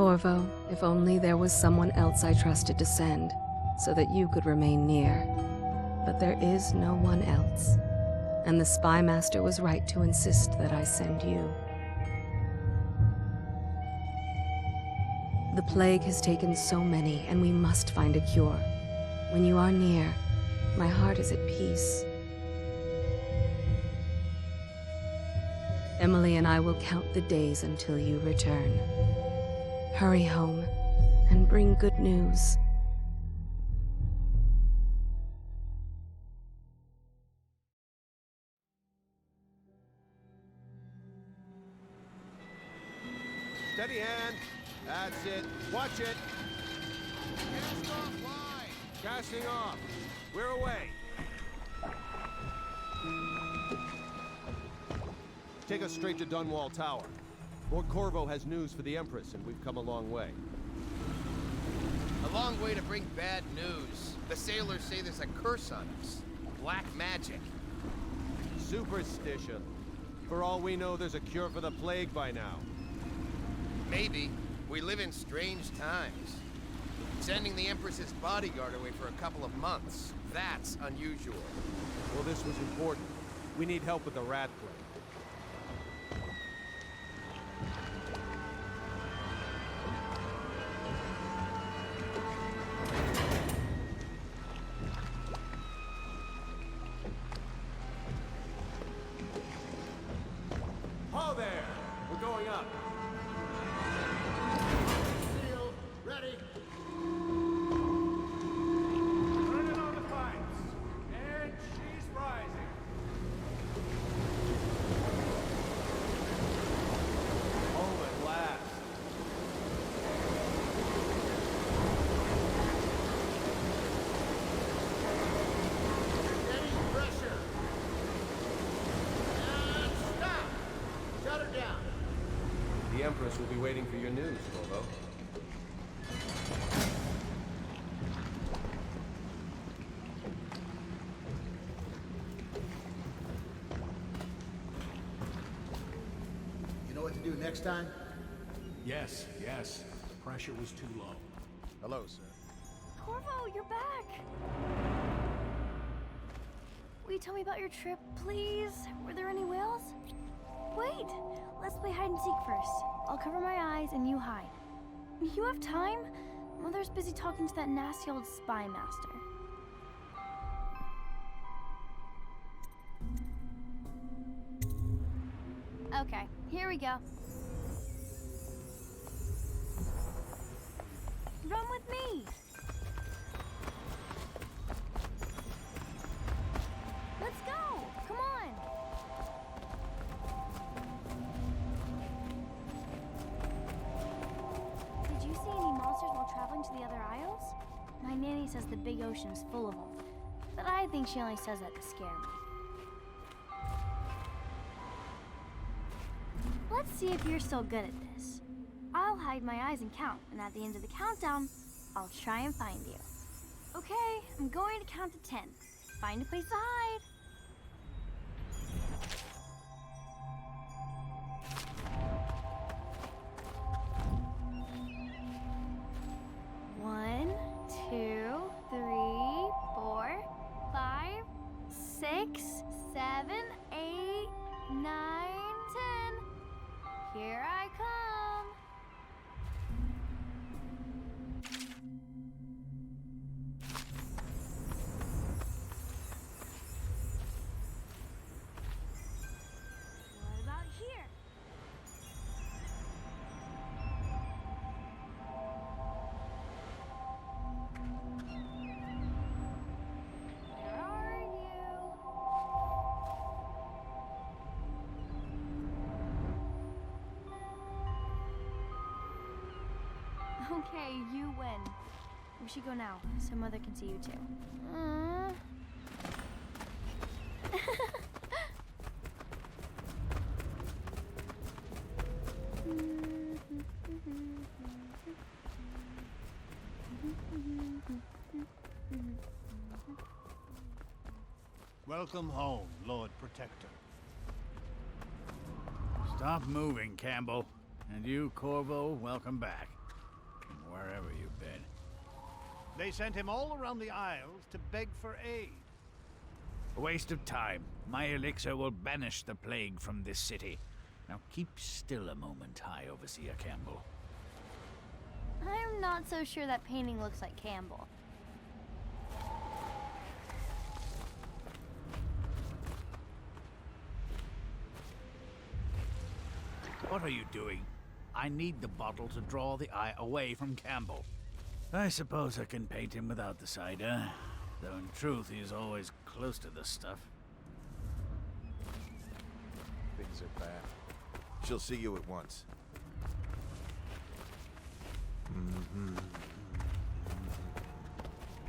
Corvo, if only there was someone else I trusted to send, so that you could remain near. But there is no one else, and the Spy Master was right to insist that I send you. The plague has taken so many, and we must find a cure. When you are near, my heart is at peace. Emily and I will count the days until you return. Hurry home, and bring good news. Steady hand. That's it. Watch it. Cast off line. Casting off. We're away. Take us straight to Dunwall Tower. Lord Corvo has news for the Empress, and we've come a long way. A long way to bring bad news. The sailors say there's a curse on us. Black magic. Superstition. For all we know, there's a cure for the plague by now. Maybe. We live in strange times. Sending the Empress's bodyguard away for a couple of months. That's unusual. Well, this was important. We need help with the rat plague. Ho there! We're going up. Seal, ready. Turning on the pipes. And she's rising. Home at last. Steady pressure. And stop. Shut her down. The Empress will be waiting for your news, Corvo. You know what to do next time? Yes, yes. The pressure was too low. Hello, sir. Corvo, you're back! Will you tell me about your trip, please? Were there any whales? Wait! Let's play hide and seek first. I'll cover my eyes and you hide. You have time? Mother's busy talking to that nasty old spy master. Okay, here we go. Run with me! Let's go! Come on! Did you see any monsters while traveling to the other isles? My nanny says the big ocean's full of them, but I think she only says that to scare me. Let's see if you're still good at this. I'll hide my eyes and count, and at the end of the countdown, I'll try and find you. Okay, I'm going to count to 10. Find a place to hide. One, two, three, 4, 5, 6, 7, 8, 9, 10. Here I come. What about here? Where are you? Okay, you win. We should go now, so Mother can see you too. Welcome home, Lord Protector. Stop moving, Campbell. And you, Corvo, welcome back. wherever you've been. They sent him all around the Isles to beg for aid. A waste of time. My elixir will banish the plague from this city. Now keep still a moment, High Overseer Campbell. I'm not so sure that painting looks like Campbell. What are you doing? I need the bottle to draw the eye away from Campbell. I suppose I can paint him without the cider, though in truth he's always close to the stuff. Things are bad. She'll see you at once.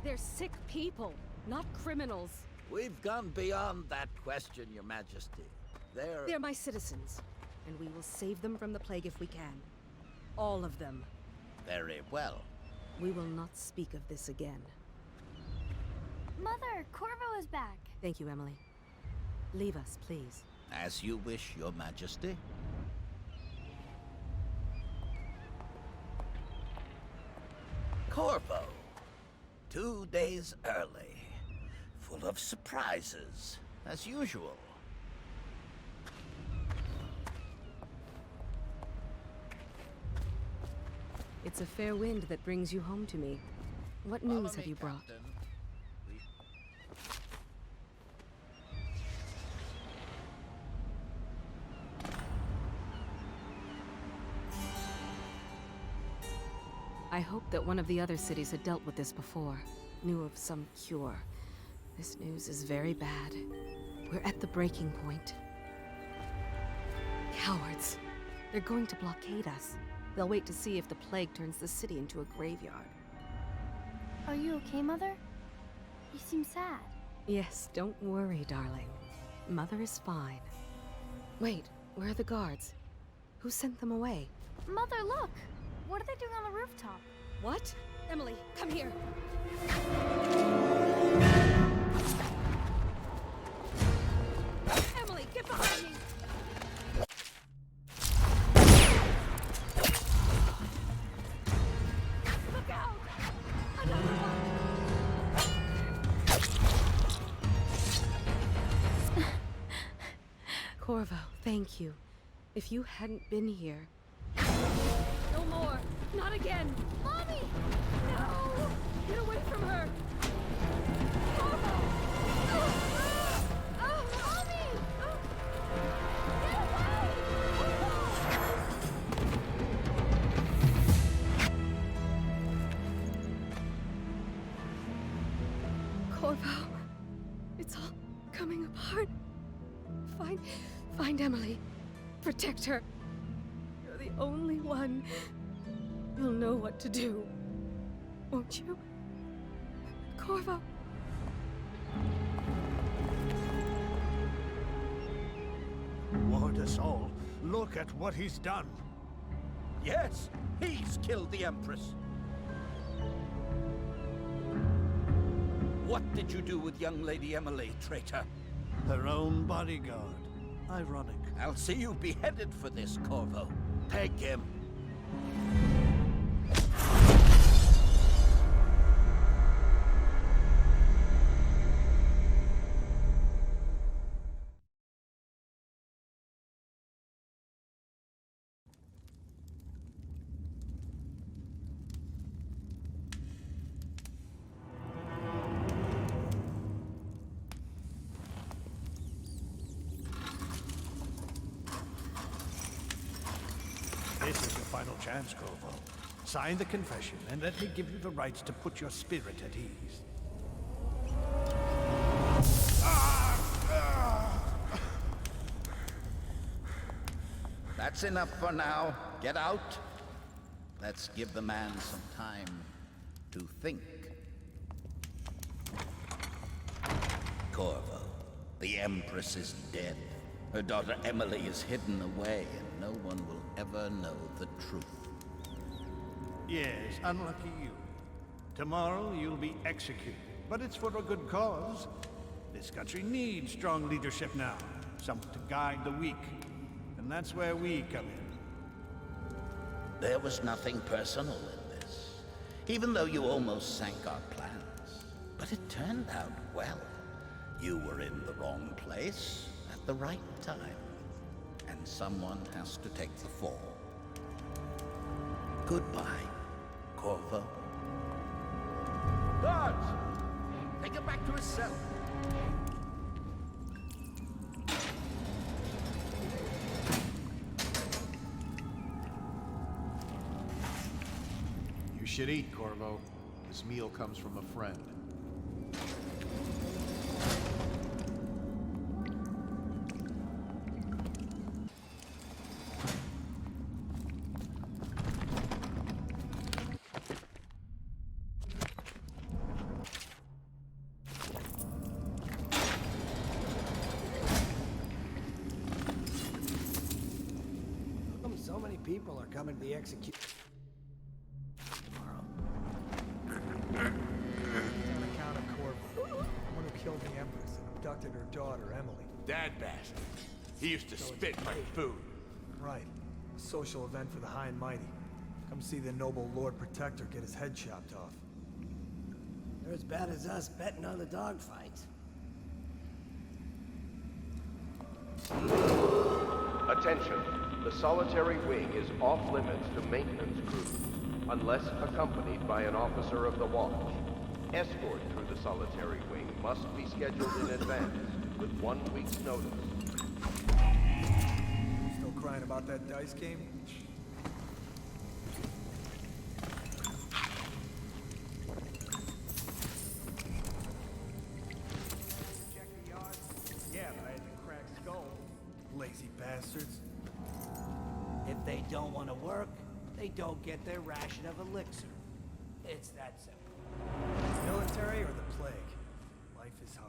They're sick people, not criminals. We've gone beyond that question, Your Majesty. They're my citizens, and we will save them from the plague if we can. All of them. Very well. We will not speak of this again. Mother, Corvo is back. Thank you, Emily. Leave us, please. As you wish, Your Majesty. Corvo. 2 days early. Full of surprises, as usual. It's a fair wind that brings you home to me. What news have you brought? Captain. I hoped that one of the other cities had dealt with this before, knew of some cure. This news is very bad. We're at the breaking point. Cowards. They're going to blockade us. They'll wait to see if the plague turns the city into a graveyard. Are you okay, Mother? You seem sad. Yes, don't worry, darling. Mother is fine. Wait, where are the guards? Who sent them away? Mother, look! What are they doing on the rooftop? What? Emily, come here. Emily, get behind me! Look out! Another one! Corvo, thank you. If you hadn't been here... No more! Not again! Mommy! No! Get away from her! Corvo! Mommy! Get away! Corvo, it's all coming apart. Find Emily. Protect her. You're the only one. You'll know what to do. Won't you? Corvo. Ward us all. Look at what he's done. Yes, he's killed the Empress. What did you do with young Lady Emily, traitor? Her own bodyguard. Ironic. I'll see you beheaded for this, Corvo. Peg him. This is your final chance, Corvo. Sign the confession, and let me give you the rights to put your spirit at ease. That's enough for now. Get out. Let's give the man some time to think. Corvo, the Empress is dead. Her daughter Emily is hidden away, and no one will ever know the truth. Yes, unlucky you. Tomorrow you'll be executed, but it's for a good cause. This country needs strong leadership now, someone to guide the weak. And that's where we come in. There was nothing personal in this. even though you almost sank our plans. But it turned out well. You were in the wrong place at the right time. And someone has to take the fall. Goodbye, Corvo. Guards! Take him back to his cell. You should eat, Corvo. This meal comes from a friend. How come so many people are coming to the execution tomorrow? On account of Corvo, the one who killed the Empress and abducted her daughter, Emily. That bastard. He used to spit my food. Right. A social event for the high and mighty. Come see the noble Lord Protector get his head chopped off. They're as bad as us betting on the dogfights. Attention. The solitary wing is off limits to maintenance crews, unless accompanied by an officer of the watch. Escort through the solitary wing must be scheduled in advance, with 1 week's notice. Still crying about that dice game? Check the yard? Yeah, but I had the cracked skull. Lazy bastards. If they don't want to work, they don't get their ration of elixir. It's that simple. Military or the plague? Life is hard.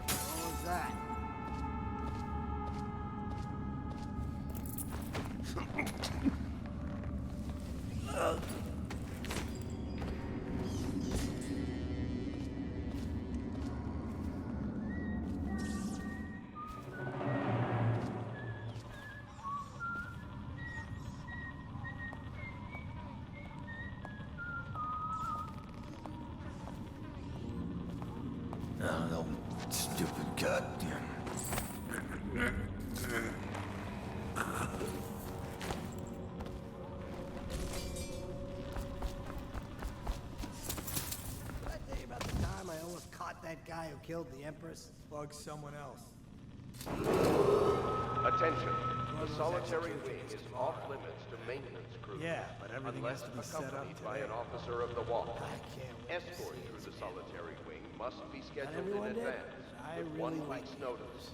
What was that? Oh, stupid goddamn. Did I tell you about the time I almost caught that guy who killed the Empress? Bug someone else. Attention. The solitary wing is off limits to maintenance crews. Yeah, but everything unless has to be set up accompanied by today. an officer of the watch. I can't wait to Escort see through it. the solitary wing must be scheduled everyone in did. advance, I with really 1 like week's it. notice.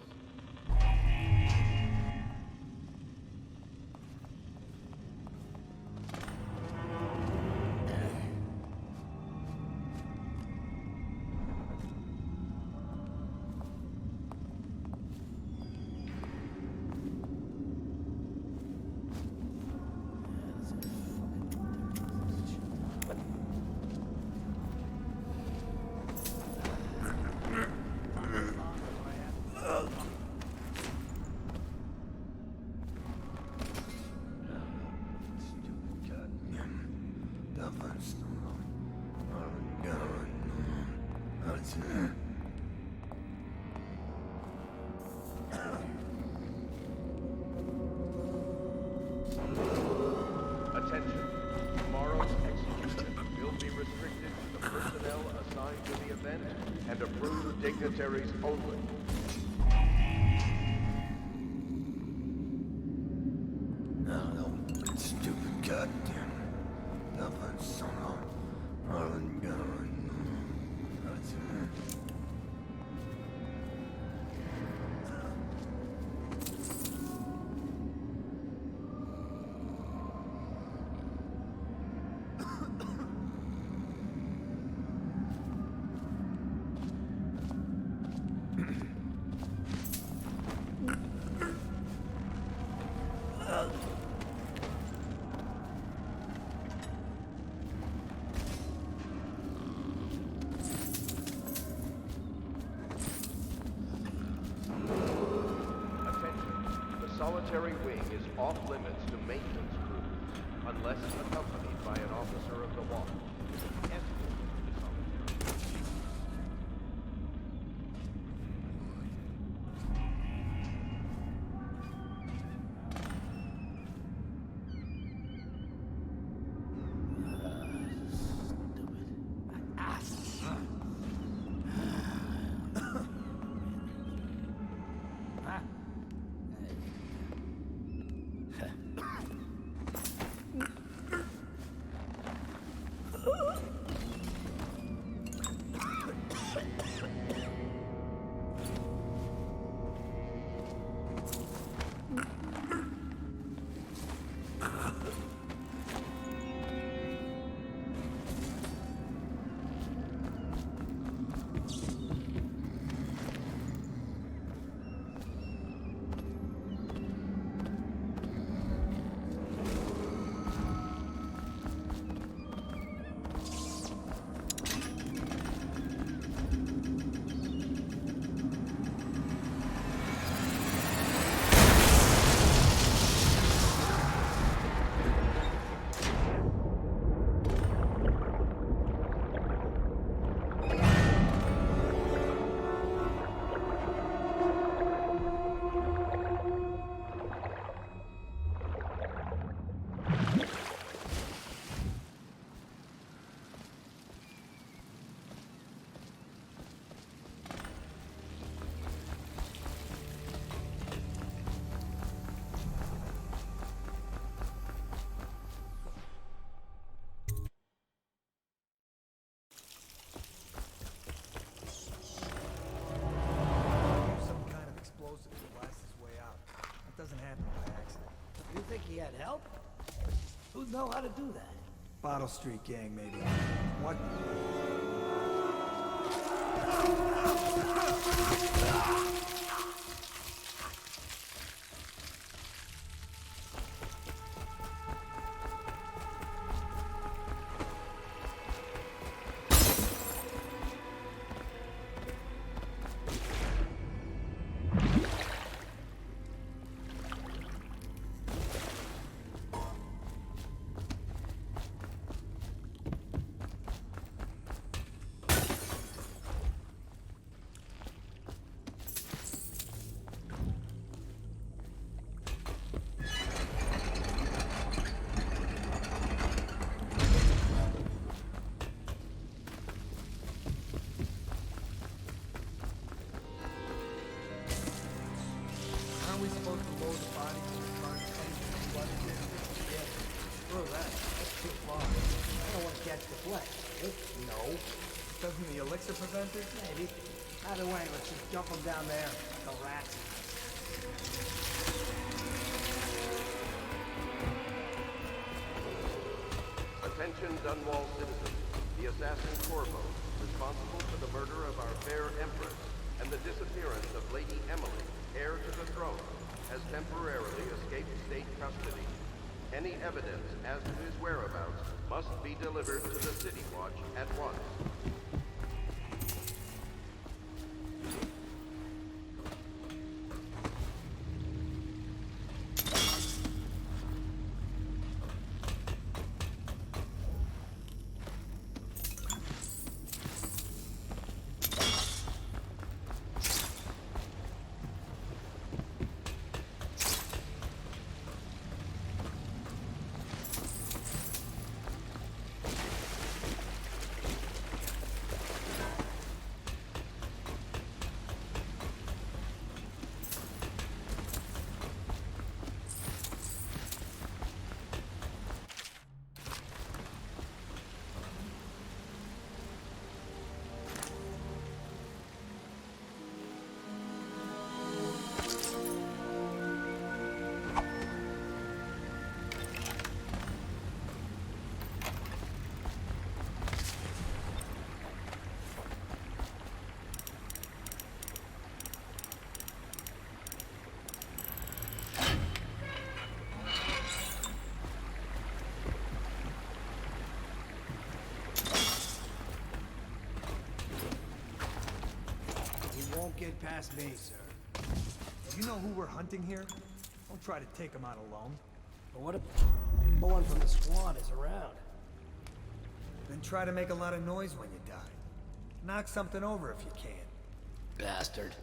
Attention. Tomorrow's execution will be restricted to the personnel assigned to the event and approved dignitaries only. Stupid goddamn. solitary wing is off limits to maintenance crews, unless accompanied by an officer of the watch. Escort to the solitary wing. You think he had help? Who'd know how to do that? Bottle Street gang, maybe. What? We supposed to load the bodies in the car and blood in there? Yeah, screw that. That's too far. I don't want to catch the flesh. No. Doesn't the elixir prevent it? Maybe. Either way, let's just dump them down there. The rats. Attention Dunwall citizens. The assassin Corvo, responsible for the murder of our fair Empress and the disappearance of Lady Emily, heir to the throne, has temporarily escaped state custody. Any evidence as to his whereabouts must be delivered to the City Watch at once. Won't get past me, sir. Do you know who we're hunting here? Don't try to take him out alone. But what if no one from the squad is around? Then try to make a lot of noise when you die. Knock something over if you can. Bastard.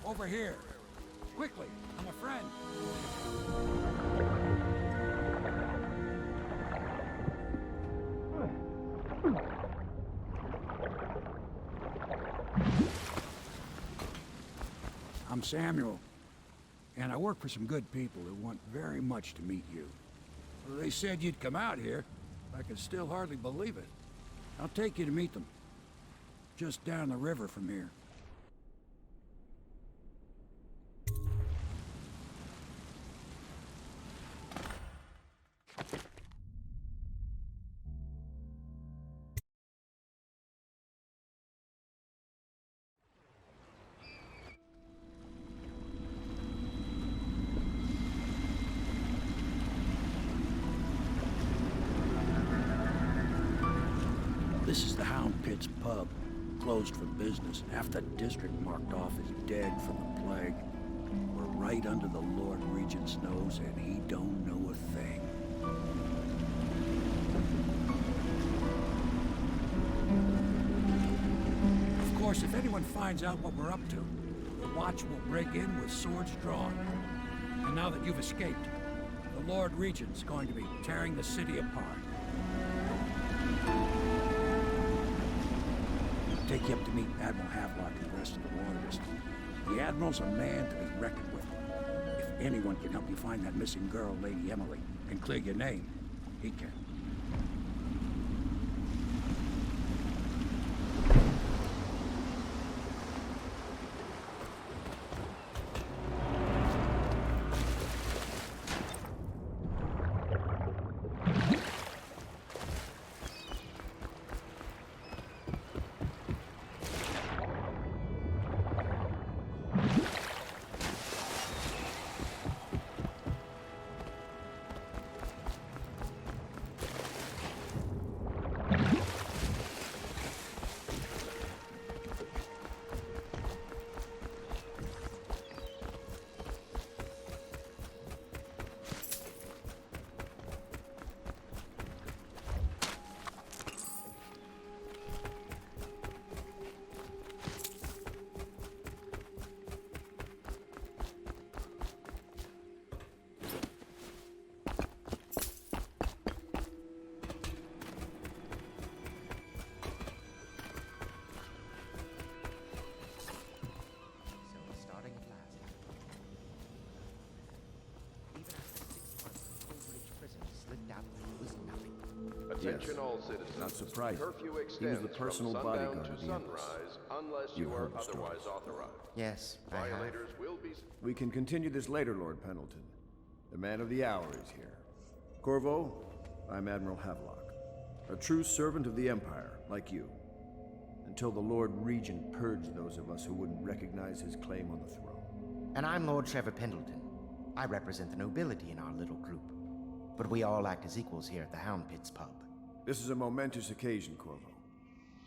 Over here. Quickly, I'm a friend. I'm Samuel, and I work for some good people who want very much to meet you. They said you'd come out here. I can still hardly believe it. I'll take you to meet them. Just down the river from here. This is the Hound Pit's pub, closed for business. Half the district marked off as dead from the plague. We're right under the Lord Regent's nose, and he don't know a thing. Of course, if anyone finds out what we're up to, the Watch will break in with swords drawn. And now that you've escaped, the Lord Regent's going to be tearing the city apart. Take you up to meet Admiral Havelock and the rest of the Royalists. The Admiral's a man to be reckoned with. If anyone can help you find that missing girl, Lady Emily, and clear your name, he can. Attention all citizens. Not surprising. Curfew He was extends the personal from sundown bodyguard to of the Empress. sunrise unless You've you are heard the otherwise stories. authorized. Yes, I have. Violators will be... We can continue this later, Lord Pendleton. The man of the hour is here. Corvo, I'm Admiral Havelock. A true servant of the Empire, like you. Until the Lord Regent purged those of us who wouldn't recognize his claim on the throne. And I'm Lord Trevor Pendleton. I represent the nobility in our little group. But we all act as equals here at the Hound Pits pub. This is a momentous occasion, Corvo.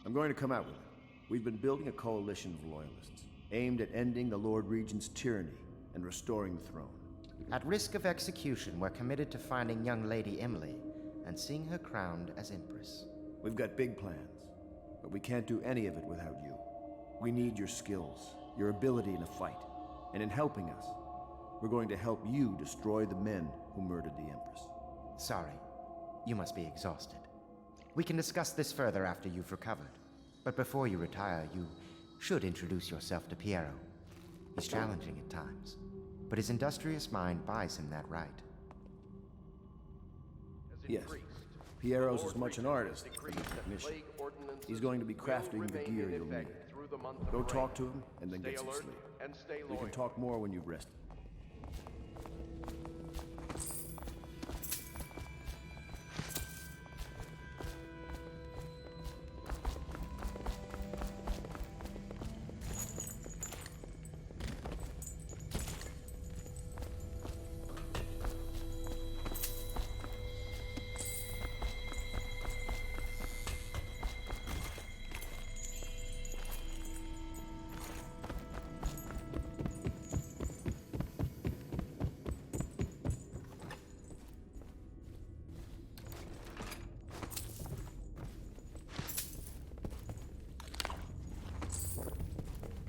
I'm going to come out with it. We've been building a coalition of loyalists, aimed at ending the Lord Regent's tyranny and restoring the throne. At risk of execution, we're committed to finding young Lady Emily and seeing her crowned as Empress. We've got big plans, but we can't do any of it without you. We need your skills, your ability in a fight, and in helping us, we're going to help you destroy the men who murdered the Empress. Sorry, you must be exhausted. We can discuss this further after you've recovered. But before you retire, you should introduce yourself to Piero. He's challenging at times, but his industrious mind buys him that right. Yes, Piero's as much an artist as a technician. He's going to be crafting the gear you'll need. Go talk to him, and then get some sleep. We can talk more when you've rested.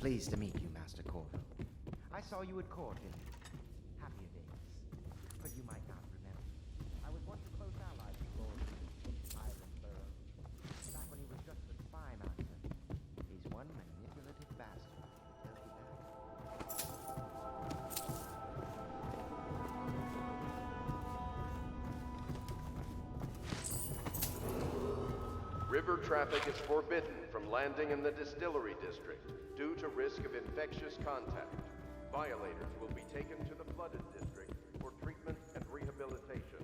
Pleased to meet you, Master Corvo. I saw you at court in happier days, but you might not remember. I was once a close ally to Lord Ivan Burrow, back when he was just a spy master. He's one manipulative bastard. River traffic is forbidden from landing in the distillery district due to risk of infectious contact. Violators will be taken to the flooded district for treatment and rehabilitation.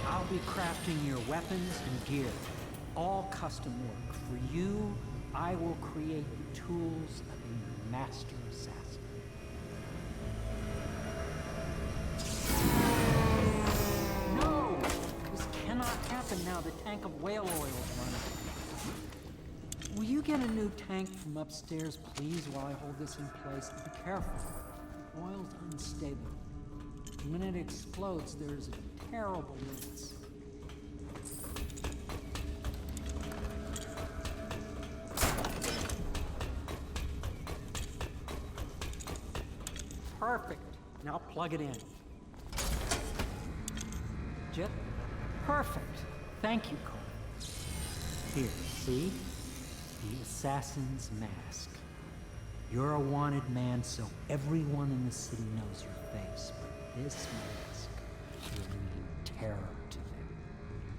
I'll be crafting your weapons and gear, all custom work. For you, I will create the tools of a master assassin. No! This cannot happen now. The tank of whale oil is running. Will you get a new tank from upstairs, please, while I hold this in place? Be careful. Oil's unstable. When it explodes, there's a terrible risk. Perfect. Now plug it in. Jet? Perfect. Thank you, Cole. Here, see? The assassin's mask. You're a wanted man, so everyone in the city knows your face. But this mask will mean terror to them.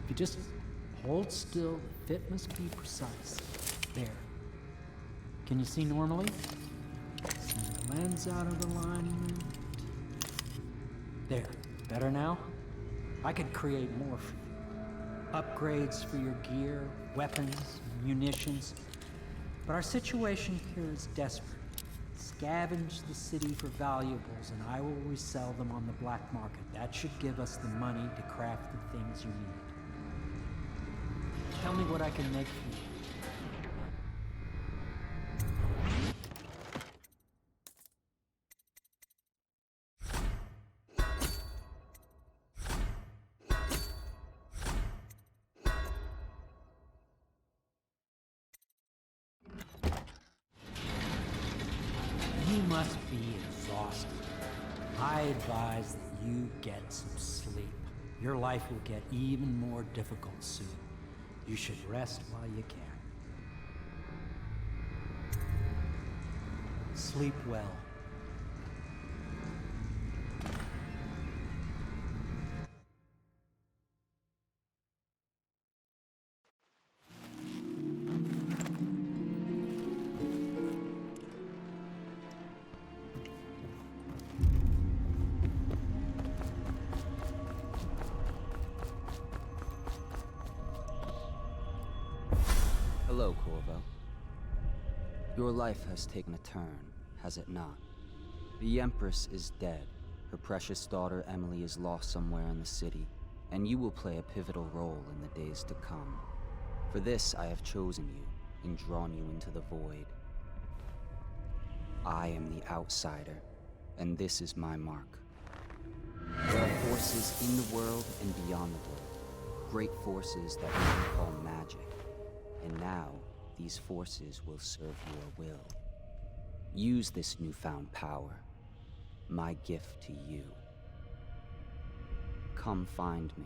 If you just hold still, the fit must be precise. There. Can you see normally? Send the lens out of alignment. There. Better now? I could create more for you. Upgrades for your gear, weapons, munitions. But our situation here is desperate. Scavenge the city for valuables, and I will resell them on the black market. That should give us the money to craft the things you need. Tell me what I can make for you. You must be exhausted. I advise that you get some sleep. Your life will get even more difficult soon. You should rest while you can. Sleep well. Hello, Corvo. Your life has taken a turn, has it not? The Empress is dead. Her precious daughter Emily is lost somewhere in the city, and you will play a pivotal role in the days to come. For this, I have chosen you and drawn you into the void. I am the outsider, and this is my mark. There are forces in the world and beyond the world, great forces that we can call magic. And now, these forces will serve your will. Use this newfound power, my gift to you. Come find me.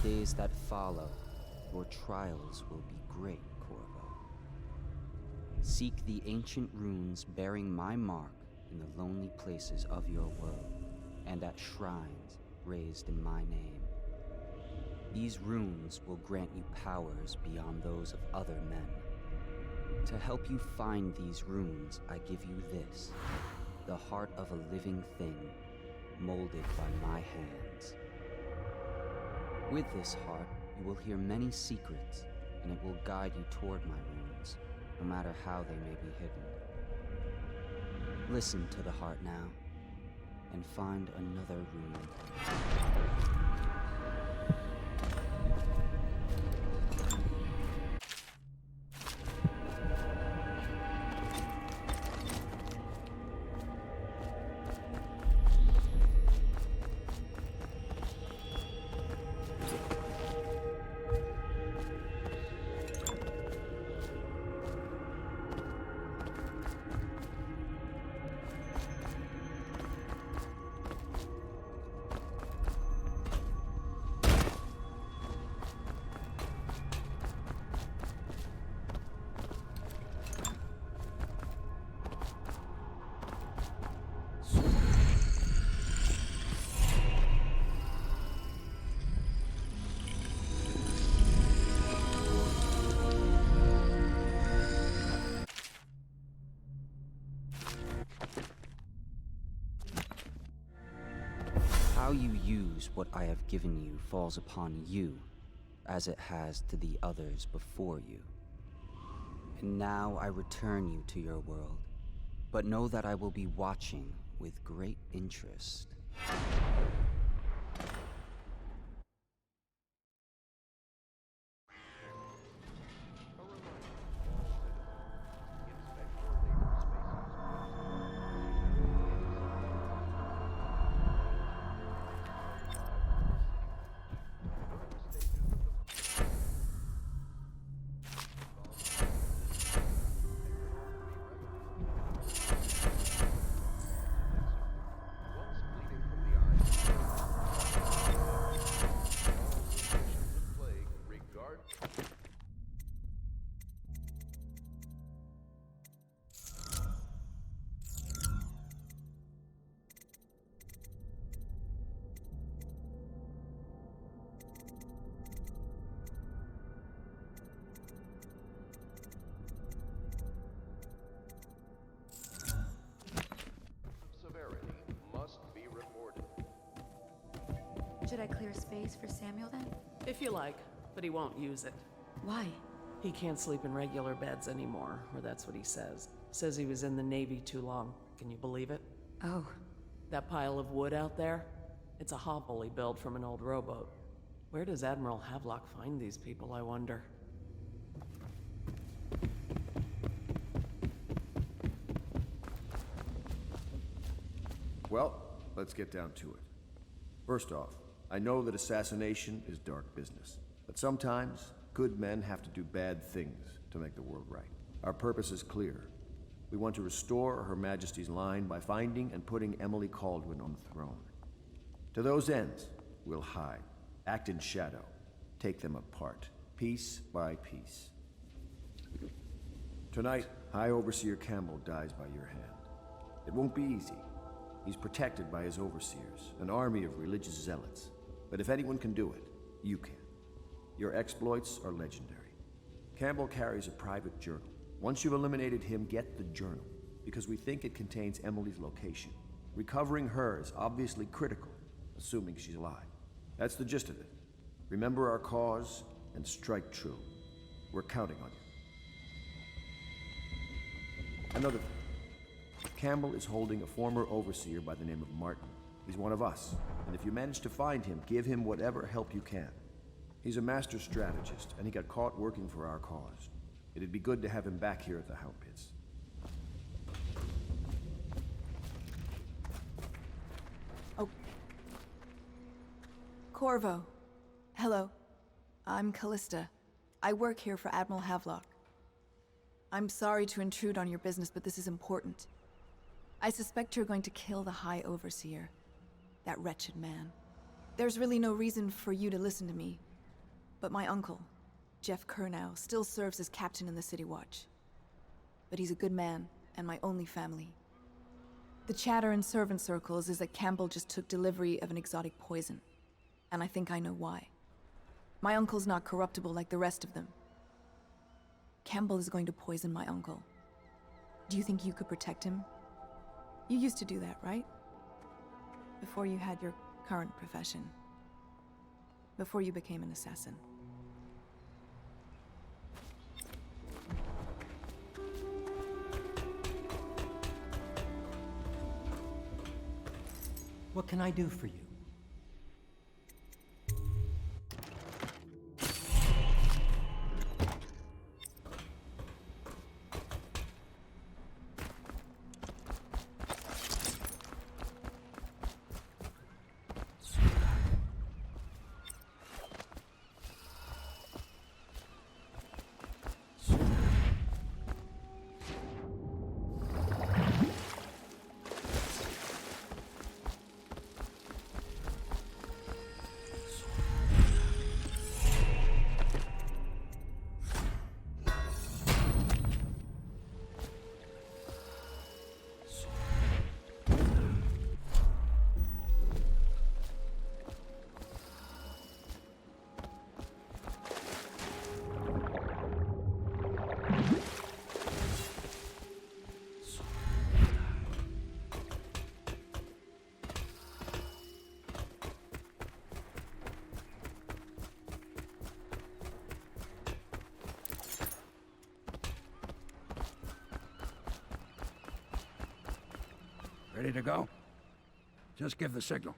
Days that follow, your trials will be great, Corvo. Seek the ancient runes bearing my mark in the lonely places of your world, and at shrines raised in my name. These runes will grant you powers beyond those of other men. To help you find these runes, I give you this, the heart of a living thing, molded by my hands. With this heart, you will hear many secrets, and it will guide you toward my runes, no matter how they may be hidden. Listen to the heart now, and find another rune. How you use what I have given you falls upon you, as it has to the others before you. And now I return you to your world, but know that I will be watching with great interest. Should I clear space for Samuel then? If you like, but he won't use it. Why? He can't sleep in regular beds anymore, or that's what he says. Says he was in the Navy too long. Can you believe it? Oh. That pile of wood out there? It's a hovel he built from an old rowboat. Where does Admiral Havelock find these people, I wonder? Well, let's get down to it. First off, I know that assassination is dark business, but sometimes good men have to do bad things to make the world right. Our purpose is clear. We want to restore Her Majesty's line by finding and putting Emily Kaldwin on the throne. To those ends, we'll hide, act in shadow, take them apart, piece by piece. Tonight, High Overseer Campbell dies by your hand. It won't be easy. He's protected by his overseers, an army of religious zealots. But if anyone can do it, you can. Your exploits are legendary. Campbell carries a private journal. Once you've eliminated him, get the journal, because we think it contains Emily's location. Recovering her is obviously critical, assuming she's alive. That's the gist of it. Remember our cause and strike true. We're counting on you. Another thing. Campbell is holding a former overseer by the name of Martin. He's one of us, and if you manage to find him, give him whatever help you can. He's a master strategist, and he got caught working for our cause. It'd be good to have him back here at the Hound Pits. Oh. Corvo. Hello. I'm Callista. I work here for Admiral Havelock. I'm sorry to intrude on your business, but this is important. I suspect you're going to kill the High Overseer. That wretched man. There's really no reason for you to listen to me. But my uncle, Jeff Kernow, still serves as captain in the City Watch. But he's a good man, and my only family. The chatter in servant circles is that Campbell just took delivery of an exotic poison. And I think I know why. My uncle's not corruptible like the rest of them. Campbell is going to poison my uncle. Do you think you could protect him? You used to do that, right? Before you had your current profession. Before you became an assassin. What can I do for you? Ready to go? Just give the signal.